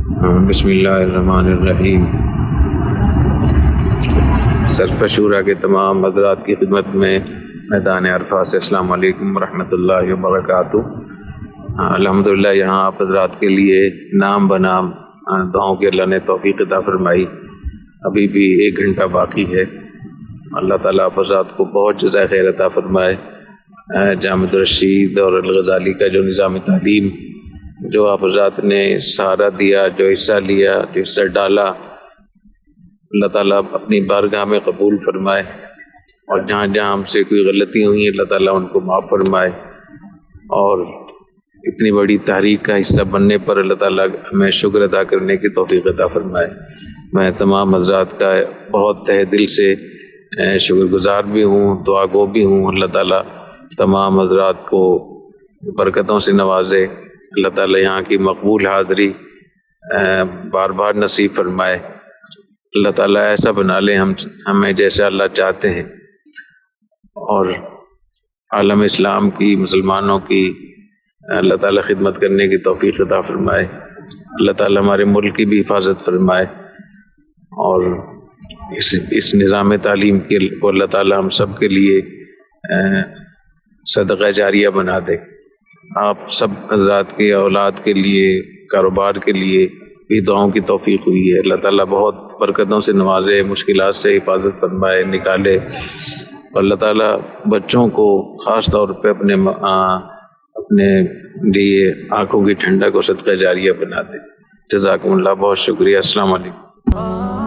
بسم اللہ الرحمن الرحیم۔ سرپشورہ کے تمام حضرات کی خدمت میں میدان عرفات سے السلام علیکم ورحمۃ اللہ وبرکاتہ۔ الحمدللہ یہاں آپ حضرات کے لیے نام بنام دعاؤں کی اللہ نے توفیق عطا فرمائی۔ ابھی بھی 1 گھنٹہ باقی ہے۔ اللہ تعالیٰ آپ حضرات کو بہت جزائے خیر عطا فرمائے۔ جامع الرشید اور الغزالی کا جو نظام تعلیم جو آپ حضرات نے سہارا دیا، جو حصہ لیا، جو حصہ ڈالا، اللہ تعالیٰ اپنی بارگاہ میں قبول فرمائے، اور جہاں جہاں ہم سے کوئی غلطی ہوئی اللہ تعالیٰ ان کو معاف فرمائے، اور اتنی بڑی تحریک کا حصہ بننے پر اللہ تعالیٰ ہمیں شکر ادا کرنے کی توفیق عطا فرمائے۔ میں تمام حضرات کا بہت تہ دل سے شکر گزار بھی ہوں، دعا گو بھی ہوں۔ اللہ تعالیٰ تمام حضرات کو برکتوں سے نوازے، اللہ تعالیٰ یہاں کی مقبول حاضری بار بار نصیب فرمائے، اللہ تعالیٰ ایسا بنا لے ہمیں جیسا اللہ چاہتے ہیں، اور عالم اسلام کی، مسلمانوں کی اللہ تعالیٰ خدمت کرنے کی توفیق عطا فرمائے۔ اللہ تعالیٰ ہمارے ملک کی بھی حفاظت فرمائے، اور اس نظام تعلیم کے اللہ تعالیٰ ہم سب کے لیے صدقہ جاریہ بنا دے۔ آپ سب حضرات کے اولاد کے لیے، کاروبار کے لیے بھی دعاؤں کی توفیق ہوئی ہے۔ اللہ تعالیٰ بہت برکتوں سے نوازے، مشکلات سے حفاظت فرمائے، نکالے، اور اللہ تعالیٰ بچوں کو خاص طور پہ اپنے لیے آنکھوں کی ٹھنڈک اور صدقہ جاریہ بنا دے۔ جزاکم اللہ، بہت شکریہ، السلام علیکم۔